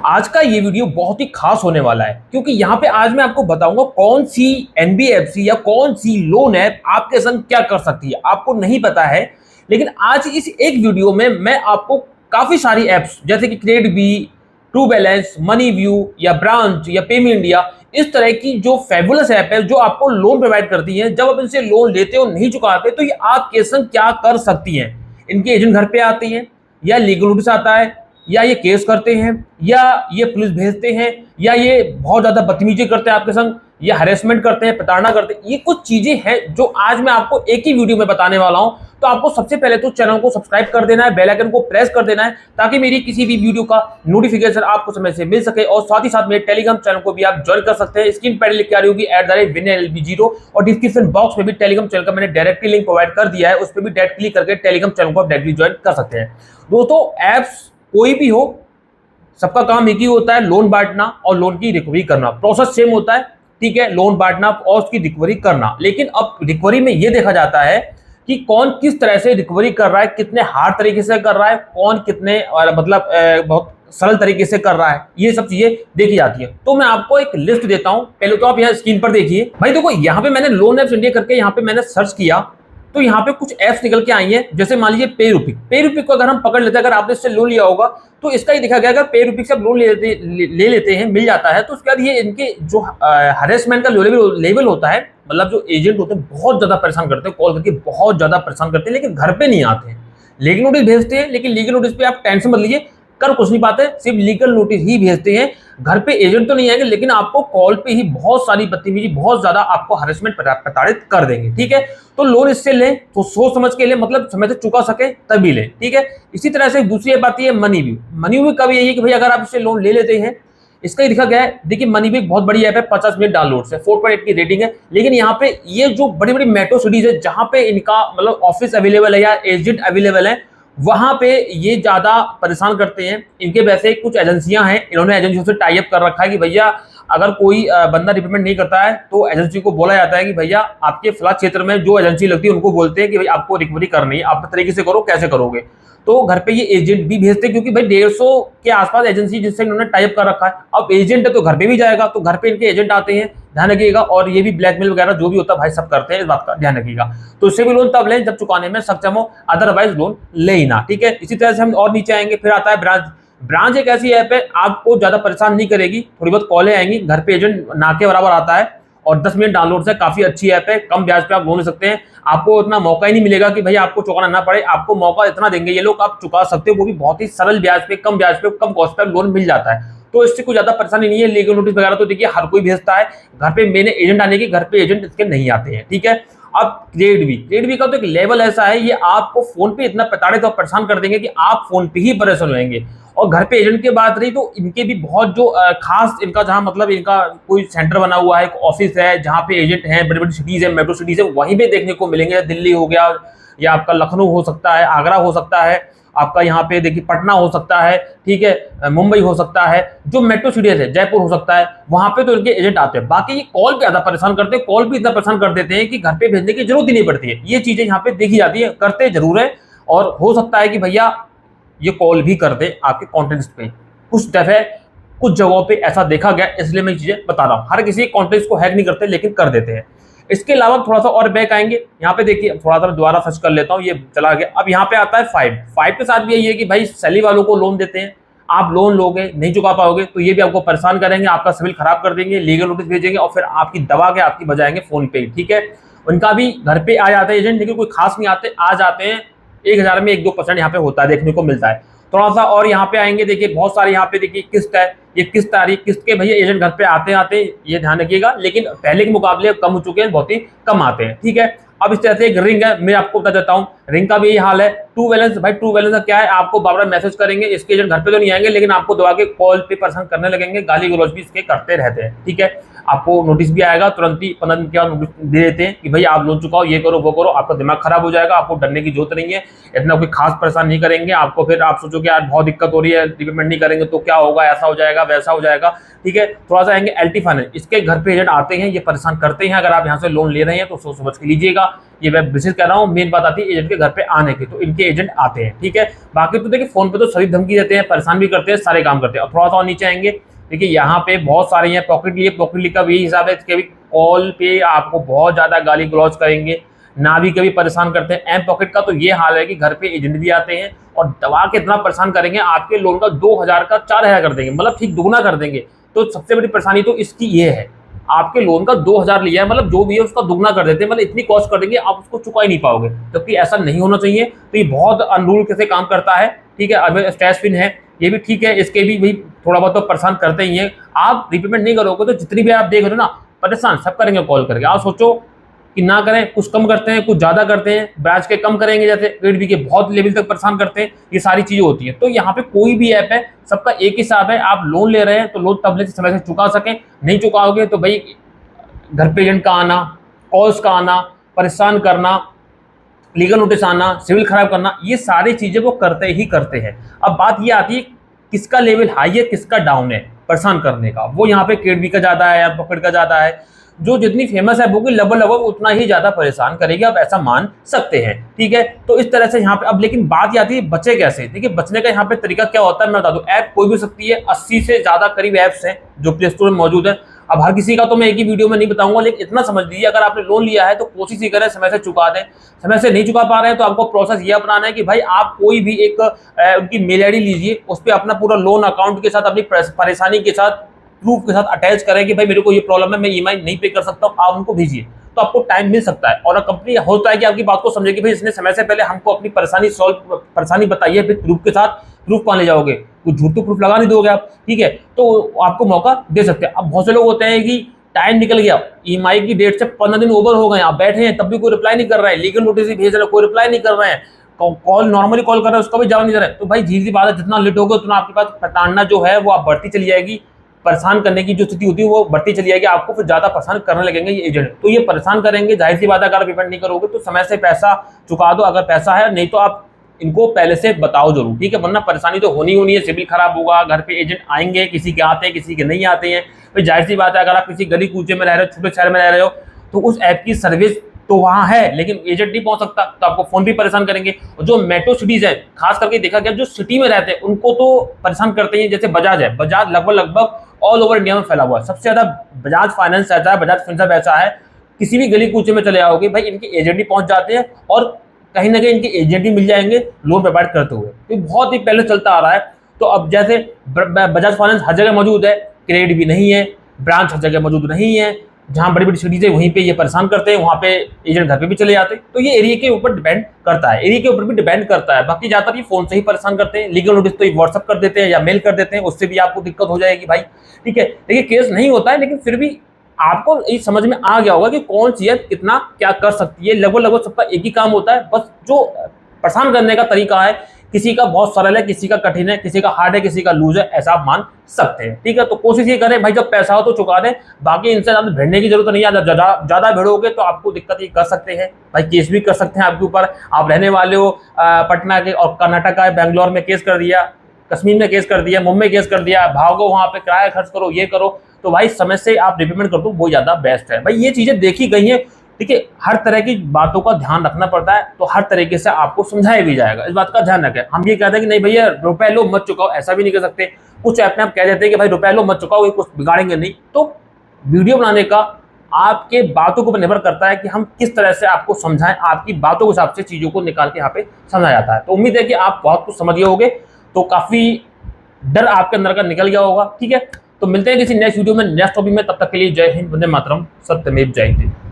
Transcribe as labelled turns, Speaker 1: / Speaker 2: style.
Speaker 1: आज का ये वीडियो बहुत ही खास होने वाला है क्योंकि यहाँ पे आज मैं आपको बताऊंगा कौन सी एनबीएफसी या कौन सी लोन ऐप आपके संग क्या कर सकती है। आपको नहीं पता है, लेकिन आज इस एक वीडियो में मैं आपको काफी सारी एप्स जैसे कि KreditBee, True Balance, Money View या ब्रांच या पेमी इंडिया, इस तरह की जो फेबुलस ऐप है जो आपको लोन प्रोवाइड करती है, जब आप इनसे लोन लेते हो नहीं चुकाते तो ये आपके संग क्या कर सकती हैं। इनके एजेंट घर पे आते हैं या लीगल नोटिस आता है या ये केस करते हैं या ये पुलिस भेजते हैं या ये बहुत ज्यादा बदतमीजी करते हैं आपके संग या हरेसमेंट करते हैं, प्रताड़ना करते हैं। ये कुछ चीजें हैं जो आज मैं आपको एक ही वीडियो में बताने वाला हूं। तो आपको सबसे पहले तो चैनल को सब्सक्राइब कर देना है, बेल आइकन को प्रेस कर देना है ताकि मेरी किसी भी वीडियो का नोटिफिकेशन आपको समय से मिल सके। और साथ ही साथ मेरे टेलीग्राम चैनल को भी आप ज्वाइन कर सकते हैं। स्क्रीन पर लिख के आ रही होगी @winlb0 और डिस्क्रिप्शन बॉक्स में भी टेलीग्राम चैनल का मैंने डायरेक्टली लिंक प्रोवाइड कर दिया है, उस पर भी डायरेक्ट क्लिक करके टेलीग्राम चैनल को आप डायरेक्टली ज्वाइन कर सकते हैं। दोस्तों, एप्स कोई भी हो, सबका काम एक ही होता है, लोन बांटना और लोन की रिकवरी करना। प्रोसेस सेम होता है, ठीक है, लोन बांटना और उसकी रिकवरी करना। लेकिन अब रिकवरी में यह देखा जाता है कि कौन किस तरह से रिकवरी कर रहा है, कितने हार्ड तरीके से कर रहा है, कौन कितने मतलब बहुत सरल तरीके से कर रहा है, ये सब चीजें देखी जाती है। तो मैं आपको एक लिस्ट देता हूं। पहले तो आप यहाँ स्क्रीन पर देखिए भाई। देखो, यहाँ पे मैंने लोन एप्स इंडिया करके यहाँ पे मैंने सर्च किया तो यहाँ पे कुछ एप्स निकल के आई हैं। जैसे मान लीजिए पे रूपी को अगर हम पकड़ लेते हैं, अगर आपने इससे लोन लिया होगा तो इसका ही देखा गया, अगर पे रूपी से आप लोन ले लेते हैं, मिल जाता है, तो उसके बाद ये इनके जो हरेसमेंट का लेवल होता है, मतलब जो एजेंट होते हैं बहुत ज्यादा परेशान करते हैं, कॉल करके बहुत ज्यादा परेशान करते हैं, लेकिन घर पे नहीं आते हैं। लीगल नोटिस भेजते हैं, लेकिन लीगल नोटिस पे आप टेंशन मत लीजिए, कर कुछ नहीं पाते, सिर्फ लीगल नोटिस ही भेजते हैं। घर पे एजेंट तो नहीं आएंगे, लेकिन आपको कॉल पे ही बहुत सारी बदतमीजी, बहुत ज्यादा आपको हरेसमेंट प्रताड़ित कर देंगे। ठीक है, तो लोन इससे लें तो सोच समझ के लें, मतलब समय से चुका सके तभी लें। ठीक है, इसी तरह से दूसरी ऐप आती है मनी व्यू। मनी व्यू का भी यही है कि भाई अगर आप इससे लोन ले लेते हैं, इसका ही लिखा गया है। देखिए, मनी व्यू एक बहुत बड़ी ऐप है, 50 मिलियन डाउनलोड्स है, 4.8 की रेटिंग है। लेकिन यहाँ पे ये जो बड़ी बड़ी मेट्रो सिटीज है जहां पे इनका मतलब ऑफिस अवेलेबल है या एजेंट अवेलेबल है, वहां पे ये ज्यादा परेशान करते हैं। इनके वैसे कुछ एजेंसियां हैं, इन्होंने एजेंसियों से टाई अप कर रखा है कि भैया अगर कोई बंदा रिपेमेंट नहीं करता है तो एजेंसी को बोला जाता है कि भैया आपके फला क्षेत्र में जो एजेंसी लगती है उनको बोलते हैं कि भाई आपको रिकवरी करनी है, आप तरीके से करो, कैसे करोगे। तो घर पे ये एजेंट भी भेजते हैं क्योंकि भाई 150 के आसपास एजेंसी जिससे इन्होंने टाई अप कर रखा है। अब एजेंट है तो घर पे भी जाएगा, तो घर पे इनके एजेंट आते हैं, ध्यान रखिएगा। और ये भी ब्लैकमेल वगैरह जो भी होता है भाई सब करते हैं, इस बात का ध्यान रखिएगा। तो इससे भी लोन तब लें जब चुकाने में सक्षम हो, अदरवाइज लोन ले ही ना। ठीक है, इसी तरह से हम और नीचे आएंगे, फिर आता है ब्रांच। ब्रांच एक ऐसी ऐप है, आपको ज्यादा परेशान नहीं करेगी, थोड़ी बहुत कॉलें आएंगी, घर पे एजेंट ना के बराबर आता है और 10 मिनट डाउनलोड है, काफी अच्छी ऐप है, कम ब्याज पे आप लोन ले सकते हैं। आपको उतना मौका ही नहीं मिलेगा कि भाई आपको चुकाना ना पड़े, आपको मौका इतना देंगे ये लोग, आप चुका सकते हो, वो भी बहुत ही सरल ब्याज पे, कम ब्याज पे, कम कॉस्ट पे लोन मिल जाता है। तो इससे कोई ज्यादा परेशानी नहीं है। लीगल नोटिस वगैरह तो देखिए हर कोई भेजता है, घर पे मैंने एजेंट आने की, घर पे एजेंट इसके नहीं आते हैं। ठीक है, अब क्रेडिट बी का तो एक लेवल ऐसा है, ये आपको फोन पे इतना प्रताड़ित और परेशान कर देंगे कि आप फोन पे ही परेशान होंगे। और घर पे एजेंट की बात रही तो इनके भी बहुत जो खास इनका जहां मतलब इनका कोई सेंटर बना हुआ है, एक ऑफिस है जहां पे एजेंट हैं, बड़ी बड़ी सिटीज है, मेट्रो सिटीज है, वहीं पे देखने को मिलेंगे। दिल्ली हो गया या आपका लखनऊ हो सकता है, आगरा हो सकता है, आपका यहाँ पे देखिए पटना हो सकता है, ठीक है, मुंबई हो सकता है, जो मेट्रो सिटीज है, जयपुर हो सकता है, वहां पे तो इनके एजेंट आते हैं। बाकी ये कॉल पे ज्यादा परेशान करते हैं, कॉल भी इतना परेशान कर देते हैं कि घर पे भेजने की जरूरत ही नहीं पड़ती है। ये चीजें यहाँ पे देखी जाती है, करते जरूर है। और हो सकता है कि भैया ये कॉल भी कर दे आपके कॉन्टेक्ट पे, कुछ दफे कुछ जगहों पे ऐसा देखा गया, इसलिए मैं चीजें बता रहा हूँ। हर किसी कॉन्टेक्ट को हैक नहीं करते, लेकिन कर देते हैं। इसके अलावा थोड़ा सा और बैक आएंगे, यहाँ पे देखिए थोड़ा सा दोबारा सर्च कर लेता हूँ, ये चला गया। अब यहाँ पे आता है फाइव के साथ भी यही है कि भाई सैलरी वालों को लोन देते हैं, आप लोन लोगे नहीं चुका पाओगे तो ये भी आपको परेशान करेंगे, आपका सिविल खराब कर देंगे, लीगल नोटिस भेजेंगे और फिर आपकी दबा के आपकी बजाएंगे फोन पे। ठीक है, उनका भी घर पे आ जाते हैं एजेंट, लेकिन कोई खास नहीं आते, आ जाते हैं 1000 में 1-2% यहाँ पे होता है, देखने को मिलता है थोड़ा सा। और यहाँ पे आएंगे, देखिए बहुत सारे यहाँ पे देखिए किस्त है, ये किस्त आ रही है, किस्त के भैया एजेंट घर पे आते ये ध्यान रखिएगा, लेकिन पहले के मुकाबले कम हो चुके हैं, बहुत ही कम आते हैं। ठीक है, अब इस तरह से एक रिंग है, मैं आपको बता देता हूँ, रिंग का भी यही हाल है। ट्रू बैलेंस, भाई ट्रू बैलेंस का क्या है, आपको बार बार मैसेज करेंगे, इसके एजेंट घर पे तो नहीं आएंगे, लेकिन आपको दबा के कॉल पे परेशान करने लगेंगे, गाली गलौज भी इसके करते रहते हैं। ठीक है, आपको नोटिस भी आएगा, तुरंत ही 15 दिन के बाद नोटिस दे देते हैं कि भाई आप लोन चुकाओ, ये करो वो करो। आपका दिमाग खराब हो जाएगा, आपको डरने की जरूरत नहीं है, इतना कोई खास परेशान नहीं करेंगे आपको। फिर आप सोचो कि यार बहुत दिक्कत हो रही है, रिपेमेंट नहीं करेंगे तो क्या होगा, ऐसा हो जाएगा वैसा हो जाएगा। ठीक है, थोड़ा सा आएंगे एलटी फाइनेंस, इसके घर पे एजेंट आते हैं, ये परेशान करते हैं। अगर आप यहाँ से लोन ले रहे हैं तो सोच समझ के लीजिएगा, ये मैं विशेष कह रहा हूँ, मेन बात आती है एजेंट के घर पे आने की, तो इनके एजेंट आते हैं। ठीक है, बाकी तो देखिए फोन पे तो सभी धमकी देते हैं, परेशान भी करते हैं, सारे काम करते हैं। और थोड़ा सा और नीचे आएंगे, देखिए यहाँ पे बहुत सारे हैं पॉकेट ली का भी हिसाब है, इसके भी कॉल पे आपको बहुत ज्यादा गाली गलौज करेंगे, ना भी कभी परेशान करते हैं। एम पॉकेट का तो ये हाल है कि घर पे एजेंट भी आते हैं और दबा के इतना परेशान करेंगे, आपके लोन का 2000 का 4000 कर देंगे, मतलब ठीक दुगना कर देंगे। तो सबसे बड़ी परेशानी तो इसकी ये है, आपके लोन का 2000 लिया है, मतलब जो भी है उसका दुगना कर देते हैं, मतलब इतनी कॉस्ट कर देंगे आप उसको चुका ही नहीं पाओगे, जबकि ऐसा नहीं होना चाहिए। तो ये बहुत अनरूल कैसे काम करता है। ठीक है, अब स्टैश पिन है, ये भी ठीक है, इसके भी भाई थोड़ा बहुत तो परेशान करते ही हैं। आप रिपेमेंट नहीं करोगे तो जितनी भी आप देख रहे हो ना, परेशान सब करेंगे कॉल करके। आप सोचो कि ना करें, कुछ कम करते हैं, कुछ ज़्यादा करते हैं, ब्याज के कम करेंगे, जैसे क्रेडिट बी के बहुत लेवल तक परेशान करते हैं, ये सारी चीज़ें होती हैं। तो यहाँ पे कोई भी ऐप है, सबका एक हिसाब है। आप लोन ले रहे हैं तो लोन तब ले समय से चुका सकें, नहीं चुकाओगे तो भाई घर पे एजेंट का आना, कॉल्स का आना, परेशान करना, लीगल नोटिस आना, सिविल खराब करना, ये सारी चीज़ें वो करते ही करते हैं। अब बात ये आती है किसका लेवल हाई है किसका डाउन है परेशान करने का, वो यहाँ पे क्रेडिट बी का ज़्यादा है या पॉकेट का ज़्यादा है। जो जितनी फेमस है वो लगभग उतना ही ज्यादा परेशान करेगी, आप ऐसा मान सकते हैं। ठीक है, तो इस तरह से यहाँ पे अब लेकिन बात ये आती है बचे कैसे। देखिए बचने का यहाँ पे तरीका क्या होता है मैं बता दूं, ऐप कोई भी हो सकती है, 80 से ज्यादा करीब ऐप्स हैं जो प्ले स्टोर में मौजूद है। अब हर किसी का तो मैं एक ही वीडियो में नहीं बताऊंगा, लेकिन इतना समझ लीजिए अगर आपने लोन लिया है तो कोशिश ही करें समय से चुका दें। समय से नहीं चुका पा रहे हैं तो आपको प्रोसेस ये अपनाना है कि भाई आप कोई भी एक उनकी मेल आईडी लीजिए, उस पर अपना पूरा लोन अकाउंट के साथ अपनी परेशानी के साथ प्रूफ के साथ अटैच करें कि भाई मेरे को ये प्रॉब्लम है, मैं ईएमआई नहीं पे कर सकता हूँ, आप उनको भेजिए तो आपको टाइम मिल सकता है। और कंपनी होता है कि आपकी बात को समझेगी, भाई इसने समय से पहले हमको अपनी परेशानी बताई है, फिर प्रूफ के साथ प्रूफ कहाँ ले जाओगे, कुछ झूठ तो प्रूफ लगा नहीं दोगे आप। ठीक है, तो आपको मौका दे सकते हैं। अब बहुत से लोग होते हैं कि टाइम निकल गया, ईएमआई की डेट से 15 दिन ओवर हो गए, आप बैठे हैं तब भी कोई रिप्लाई नहीं कर रहा है, लीगल नोटिस भी भेज रहे कोई रिप्लाई नहीं कर रहे हैं, कॉल नॉर्मली कॉल कर रहे हैं उसका भी जवाब नहीं दे रहे, तो भाई जी बात है, जितना लेट होगा उतना आपके पास प्रताड़ना जो है वो आप बढ़ती चली जाएगी, परेशान करने की जो स्थिति होती है वो बढ़ती चली जाएगी, आपको फिर ज्यादा परेशान करने लगेंगे ये एजेंट। तो ये परेशान करेंगे, जाहिर सी बात है अगर पेमेंट नहीं करोगे तो समय से पैसा चुका दो अगर पैसा है, नहीं तो आप इनको पहले से बताओ जरूर। ठीक है, वरना परेशानी तो होनी है, सिविल खराब होगा, घर पे एजेंट आएंगे, किसी के आते हैं किसी के नहीं आते हैं। भाई जाहिर सी बात है अगर आप किसी गली कूचे में रह रहे हो, छोटे शहर में रह रहे हो, तो उस ऐप की सर्विस तो वहां है लेकिन एजेंट नहीं पहुंच सकता, तो आपको फोन भी परेशान करेंगे। और जो मेट्रो सिटीज है खास करके देखा गया जो सिटी में रहते हैं उनको तो परेशान करते हैं। जैसे बजाज है, बजाज लगभग ऑल ओवर इंडिया में फैला हुआ है, सबसे ज्यादा बजाज फाइनेंस ऐसा है, बजाज फिनसर्व ऐसा है, किसी भी गली कूचे में चले आओगे भाई इनके एजेंट ही पहुंच जाते हैं और कहीं ना कहीं इनके एजेंट ही मिल जाएंगे लोन प्रोवाइड करते हुए। तो बहुत ही पहले चलता आ रहा है। तो अब जैसे बजाज फाइनेंस हर जगह मौजूद है, क्रेडिट भी नहीं है, ब्रांच हर जगह मौजूद नहीं है, जहाँ बड़ी बड़ी सिटीज है वहीं पे ये परेशान करते हैं, वहाँ पे एजेंट घर पे भी चले जाते हैं। तो ये एरिया के ऊपर डिपेंड करता है, एरिया के ऊपर भी डिपेंड करता है। बाकी ज्यादातर ये फोन से ही परेशान करते हैं, लीगल नोटिस तो व्हाट्सअप कर देते हैं या मेल कर देते हैं, उससे भी आपको दिक्कत हो जाएगी भाई। ठीक है, देखिए केस नहीं होता है लेकिन फिर भी आपको ये समझ में आ गया होगा कि कौन सी ऐप कितना क्या कर सकती है। लगभग सबका एक ही काम होता है, बस जो परेशान करने का तरीका है किसी का बहुत सरल है, किसी का कठिन है, किसी का हार्ड है, किसी का लूज है, ऐसा आप मान सकते हैं। ठीक है, तो कोशिश ये करें भाई जब पैसा हो तो चुका दें, बाकी इनसे ज्यादा भिड़ने की जरूरत नहीं है। ज्यादा भिड़ोगे तो आपको दिक्कत ये कर सकते हैं भाई, केस भी कर सकते हैं आपके ऊपर। आप रहने वाले हो पटना के और कर्नाटक का बेंगलोर में केस कर दिया, कश्मीर में केस कर दिया, मुंबई केस कर दिया, भागो वहां पे किराया खर्च करो, ये करो, तो भाई समय से आप रिपेमेंट कर दो, वो ज्यादा बेस्ट है भाई। ये चीजें देखी गई हैं। ठीक है, हर तरह की बातों का ध्यान रखना पड़ता है, तो हर तरीके से आपको समझाया भी जाएगा, इस बात का ध्यान रखें। हम ये कहते हैं कि नहीं भैया रुपए लो मत चुकाओ, ऐसा भी नहीं कर सकते। कुछ ऐप में आप कह देते हैं कि भाई रुपए लो मत चुकाओ, ये कुछ बिगाड़ेंगे नहीं। तो वीडियो बनाने का आपके बातों के ऊपर निर्भर करता है कि हम किस तरह से आपको समझाएं, आपकी बातों के हिसाब से चीजों को निकाल के यहाँ पे समझाया जाता है। तो उम्मीद है कि आप बहुत कुछ समझ गए होंगे, तो काफी डर आपके अंदर का निकल गया होगा। ठीक है, तो मिलते हैं किसी नेक्स्ट वीडियो में नेक्स्ट टॉपिक में, तब तक के लिए जय हिंद, वंदे मातरम, सत्यमेव जयते।